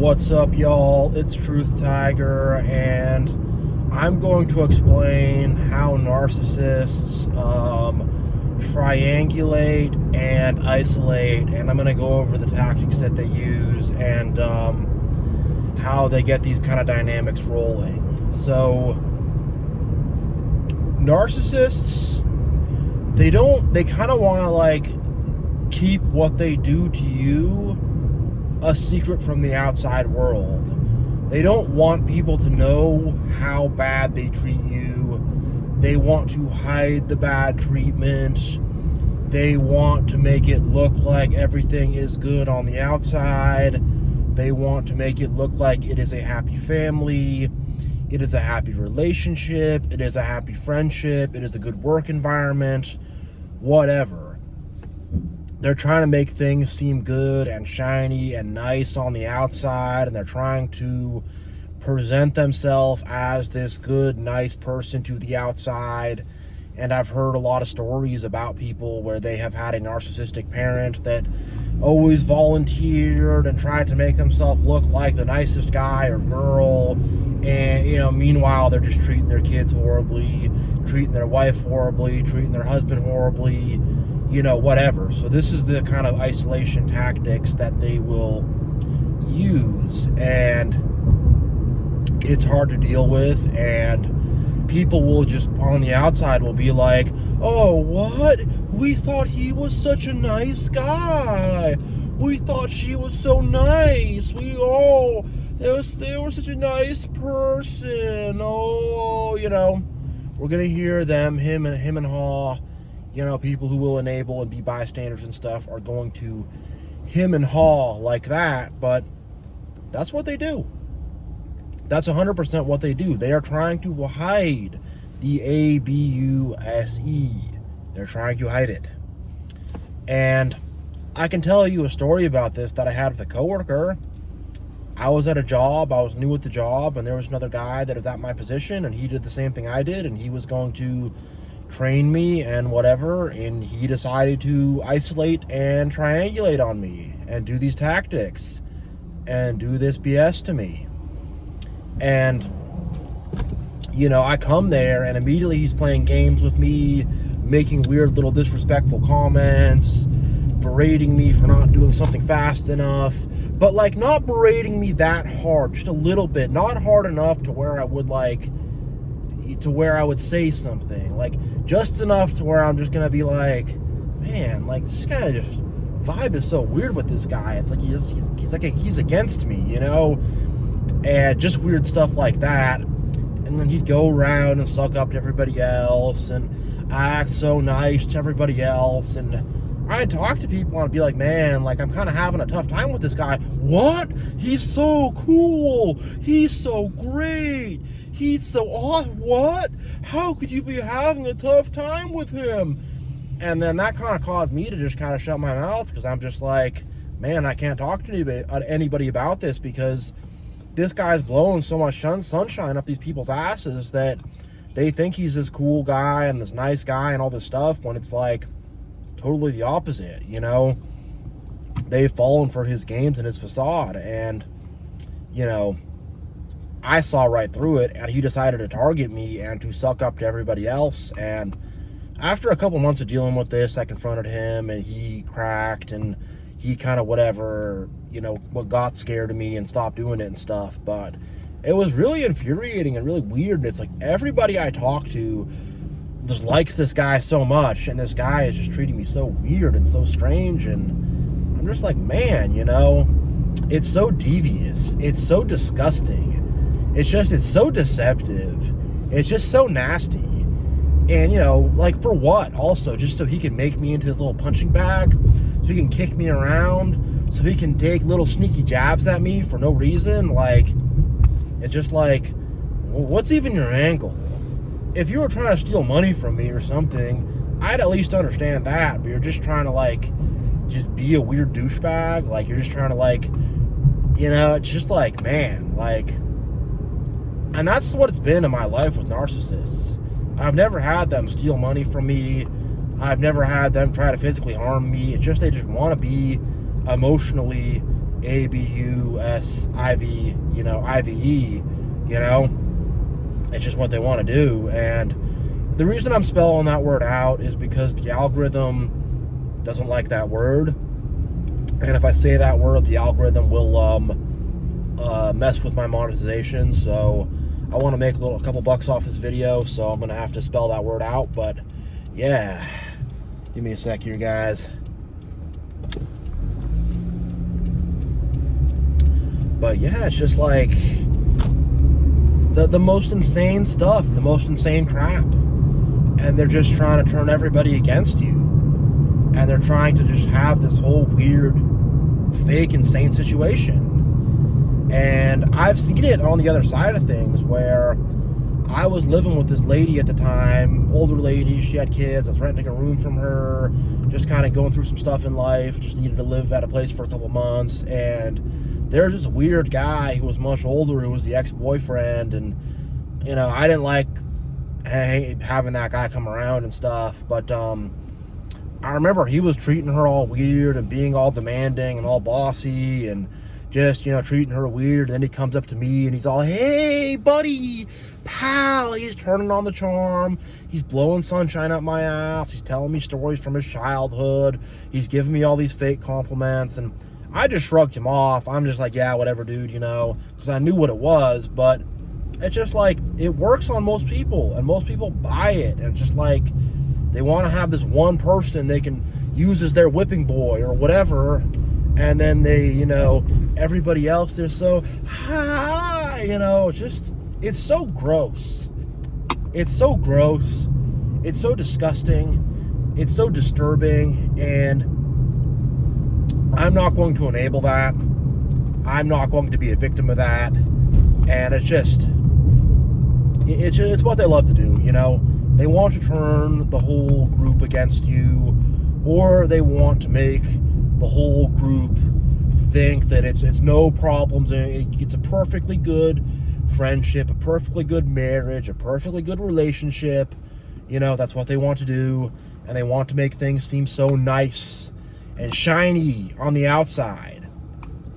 What's up, y'all? It's Truth Tiger, and I'm going to explain how narcissists triangulate and isolate, and I'm going to go over the tactics that they use and how they get these kind of dynamics rolling. So, narcissists, they kind of want to keep what they do to you a secret from the outside world. They don't want people to know how bad they treat you. They want to hide the bad treatment. They want to make it look like everything is good on the outside. They want to make it look like it is a happy family. It is a happy relationship. It is a happy friendship. It is a good work environment. Whatever. They're trying to make things seem good and shiny and nice on the outside, and they're trying to present themselves as this good, nice person to the outside. And I've heard a lot of stories about people where they have had a narcissistic parent that always volunteered and tried to make themselves look like the nicest guy or girl, and meanwhile they're just treating their kids horribly, treating their wife horribly, treating their husband horribly, whatever. So this is the kind of isolation tactics that they will use, and it's hard to deal with, and people will just, on the outside, will be like, oh, what? We thought he was such a nice guy. We thought she was so nice. They were such a nice person. We're going to hear them, him and haw. People who will enable and be bystanders and stuff are going to him and haw like that, but that's what they do. That's 100% what they do. They are trying to hide the abuse. They're trying to hide it. And I can tell you a story about this that I had with a coworker. I was at a job, I was new at the job, and there was another guy that was at my position, and he did the same thing I did, and he was going to train me and whatever, and he decided to isolate and triangulate on me and do these tactics and do this BS to me. And I come there, and immediately he's playing games with me, making weird little disrespectful comments, berating me for not doing something fast enough, but not berating me that hard, just a little bit, not hard enough to where I would say something, just enough to where I'm just gonna be like, man, this kind of just vibe is so weird with this guy. It's like he's against me, and just weird stuff like that. And then he'd go around and suck up to everybody else and act so nice to everybody else. And I'd talk to people and I'd be like, man, I'm kind of having a tough time with this guy. What? He's so cool. He's so great. He's so awesome. What? How could you be having a tough time with him? And then that kind of caused me to just kind of shut my mouth, because I'm just like, man, I can't talk to anybody about this, because this guy's blowing so much sunshine up these people's asses that they think he's this cool guy and this nice guy and all this stuff, when it's totally the opposite. They've fallen for his games and his facade, and I saw right through it, and he decided to target me and to suck up to everybody else. And after a couple months of dealing with this, I confronted him, and he cracked, and he kind of what got scared of me and stopped doing it and stuff. But it was really infuriating and really weird. It's everybody I talk to just likes this guy so much, and this guy is just treating me so weird and so strange, and I'm just like, man, it's so devious. It's so disgusting. It's so deceptive. It's just so nasty. And, for what? Also, just so he can make me into his little punching bag, so he can kick me around, so he can take little sneaky jabs at me for no reason. It's just what's even your angle? If you were trying to steal money from me or something, I'd at least understand that. But you're just trying to, just be a weird douchebag. You're just trying to, it's just man, and that's what it's been in my life with narcissists. I've never had them steal money from me. I've never had them try to physically harm me. It's just they just want to be emotionally ABUSIV, IVE, it's just what they want to do. And the reason I'm spelling that word out is because the algorithm doesn't like that word. And if I say that word, the algorithm will mess with my monetization. So I want to make a couple bucks off this video, so I'm going to have to spell that word out. But yeah, give me a sec here, guys. But yeah, it's just like the most insane stuff, the most insane crap. And they're just trying to turn everybody against you. And they're trying to just have this whole weird, fake, insane situation. And I've seen it on the other side of things, where I was living with this lady at the time, older lady, she had kids, I was renting a room from her, just kind of going through some stuff in life, just needed to live at a place for a couple months, and there's this weird guy who was much older, who was the ex-boyfriend, and, I didn't like having that guy come around and stuff, but, I remember he was treating her all weird and being all demanding and all bossy and just, treating her weird. And then he comes up to me and he's all, hey, buddy, pal. He's turning on the charm. He's blowing sunshine up my ass. He's telling me stories from his childhood. He's giving me all these fake compliments. And I just shrugged him off. I'm just like, yeah, whatever, dude, because I knew what it was. But it's just like, it works on most people, and most people buy it. And it's just like, they want to have this one person they can use as their whipping boy or whatever, and then they, everybody else, they're so, it's so gross. It's so gross. It's so disgusting. It's so disturbing, and I'm not going to enable that. I'm not going to be a victim of that, and it's what they love to do, They want to turn the whole group against you, or they want to make the whole group think that it's no problems. It's a perfectly good friendship, a perfectly good marriage, a perfectly good relationship. That's what they want to do, and they want to make things seem so nice and shiny on the outside.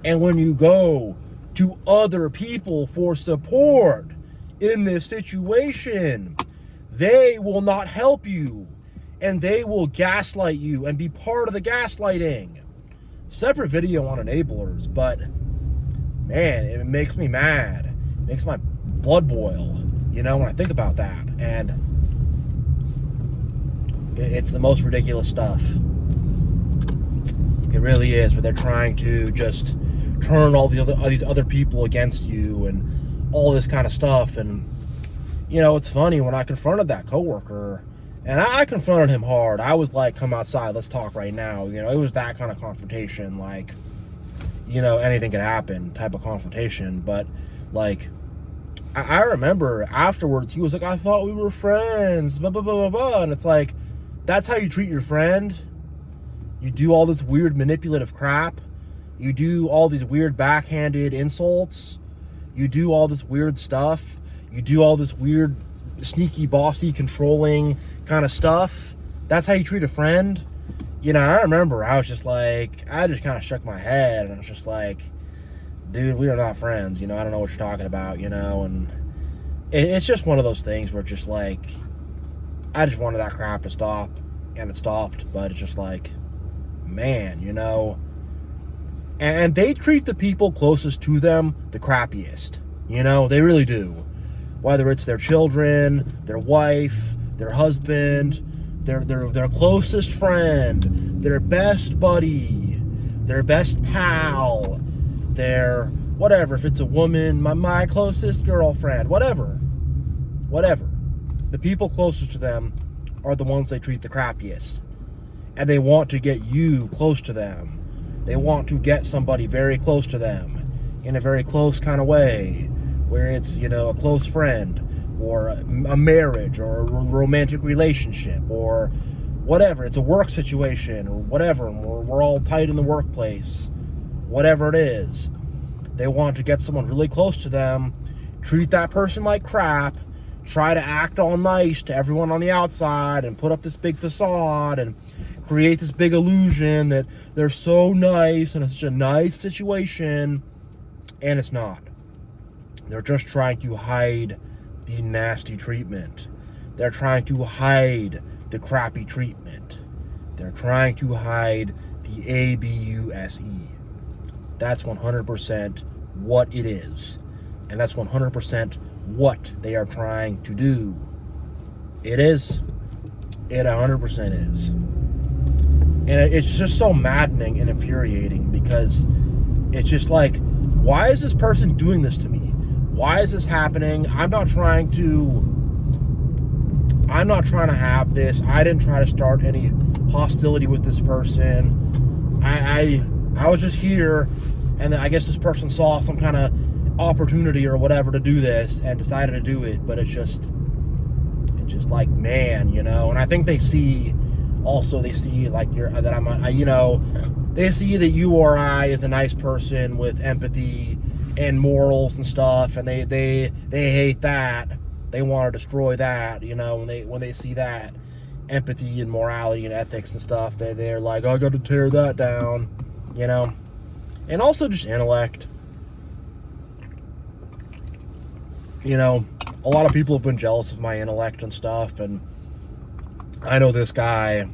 And when you go to other people for support in this situation, they will not help you, and they will gaslight you and be part of the gaslighting. Separate video on enablers, but man, it makes me mad. It makes my blood boil, when I think about that. And it's the most ridiculous stuff. It really is, where they're trying to just turn all these other people against you and all this kind of stuff. And it's funny, when I confronted that coworker, and I confronted him hard. I was like, come outside, let's talk right now. It was that kind of confrontation, like, anything could happen type of confrontation. But, like, I remember afterwards, he was like, I thought we were friends, blah, blah, blah, blah, blah. And it's like, that's how you treat your friend? You do all this weird manipulative crap? You do all these weird backhanded insults? You do all this weird stuff? You do all this weird, sneaky, bossy, controlling kind of stuff? That's how you treat a friend? I remember I was just like, I just kind of shook my head, and I was just like, dude, we are not friends. I don't know what you're talking about, and it's just one of those things where it's just like, I just wanted that crap to stop, and it stopped. But it's just like, man, and they treat the people closest to them the crappiest. They really do. Whether it's their children, their wife, their husband, their closest friend, their best buddy, their best pal, their whatever. If it's a woman, my closest girlfriend, whatever. The people closest to them are the ones they treat the crappiest. And they want to get you close to them. They want to get somebody very close to them in a very close kind of way, where it's, a close friend, or a marriage, or a romantic relationship, or whatever. It's a work situation, or whatever, and we're all tight in the workplace, whatever it is. They want to get someone really close to them, treat that person like crap, try to act all nice to everyone on the outside, and put up this big facade, and create this big illusion that they're so nice and it's such a nice situation, and it's not. They're just trying to hide the nasty treatment. They're trying to hide the crappy treatment. They're trying to hide the abuse. That's 100% what it is. And that's 100% what they are trying to do. It is. It 100% is. And it's just so maddening and infuriating, because it's just like, why is this person doing this to me? Why is this happening? I'm not trying to have this. I didn't try to start any hostility with this person. I was just here, and I guess this person saw some kind of opportunity or whatever to do this and decided to do it. But it's just like, man, you know. And I think they see like they see that you or I is a nice person with empathy and morals and stuff, and they hate that. They want to destroy that, you know. When they see that empathy and morality and ethics and stuff, they're like, oh, I got to tear that down, you know. And also just intellect. You know, a lot of people have been jealous of my intellect and stuff, and I know this guy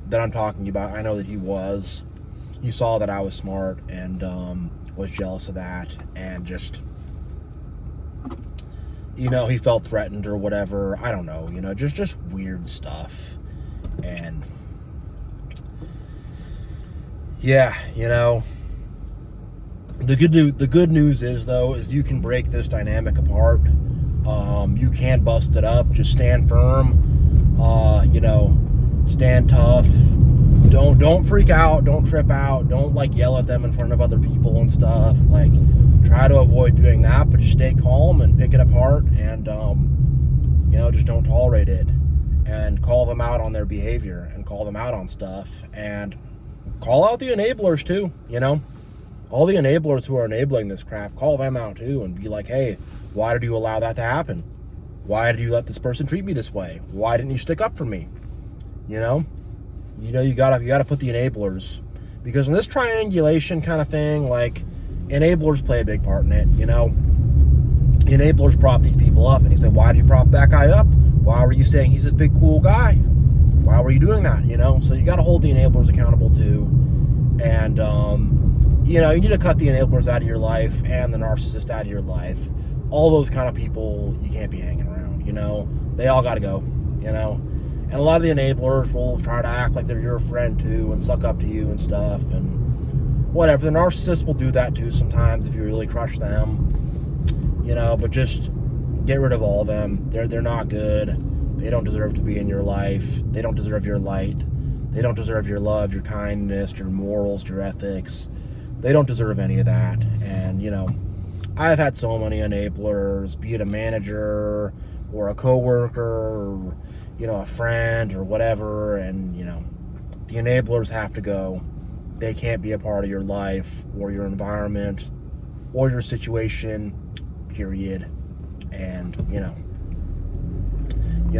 that I'm talking about, I know that he saw that I was smart, and was jealous of that, and just, you know, he felt threatened or whatever. I don't know, you know, just weird stuff. And yeah, you know, the good news is, though, is you can break this dynamic apart. You can bust it up. Just stand firm. You know, stand tough. Don't freak out. Don't trip out. Don't like yell at them in front of other people and stuff. Like, try to avoid doing that, but just stay calm and pick it apart, and you know, just don't tolerate it, and call them out on their behavior, and call them out on stuff, and call out the enablers too. You know, all the enablers who are enabling this crap, call them out too, and be like, hey, why did you allow that to happen? Why did you let this person treat me this way? Why didn't you stick up for me? You know, you gotta put the enablers, because in this triangulation kind of thing, like, enablers play a big part in it. You know, enablers prop these people up, and he said, why did you prop that guy up? Why were you saying he's this big cool guy? Why were you doing that? You know, so you got to hold the enablers accountable too, and you know, you need to cut the enablers out of your life and the narcissist out of your life. All those kind of people you can't be hanging around. You know, they all got to go. You know, and a lot of the enablers will try to act like they're your friend too, and suck up to you and stuff, and whatever. The narcissists will do that too sometimes if you really crush them, you know. But just get rid of all of them. They're not good. They don't deserve to be in your life. They don't deserve your light. They don't deserve your love, your kindness, your morals, your ethics. They don't deserve any of that. And, you know, I've had so many enablers, be it a manager or a coworker or, you know, a friend or whatever, and, you know, the enablers have to go. They can't be a part of your life or your environment or your situation, period. And, you know,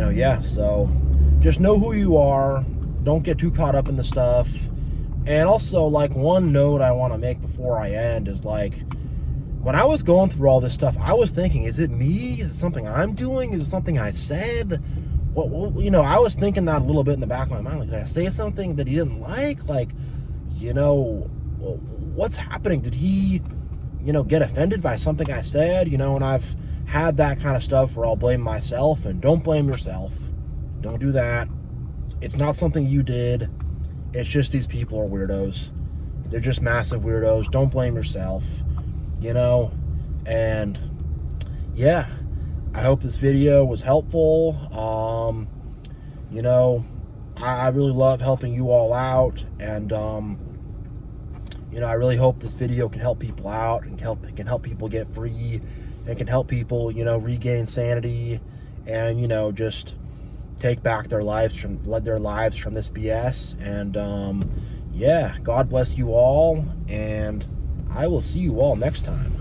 yeah, so just know who you are. Don't get too caught up in the stuff. And also, like, one note I want to make before I end is, like, when I was going through all this stuff, I was thinking, is it me? Is it something I'm doing? Is it something I said? What, you know, I was thinking that a little bit in the back of my mind. Like, did I say something that he didn't like? Like, you know, what's happening? Did he, you know, get offended by something I said? You know, and I've had that kind of stuff where I'll blame myself, and don't blame yourself. Don't do that. It's not something you did. It's just these people are weirdos. They're just massive weirdos. Don't blame yourself, you know. And yeah, I hope this video was helpful. You know, I really love helping you all out, and you know, I really hope this video can help people out, and can help people get free, and can help people, you know, regain sanity, and, you know, just take back their lives from this BS. And yeah, God bless you all, and I will see you all next time.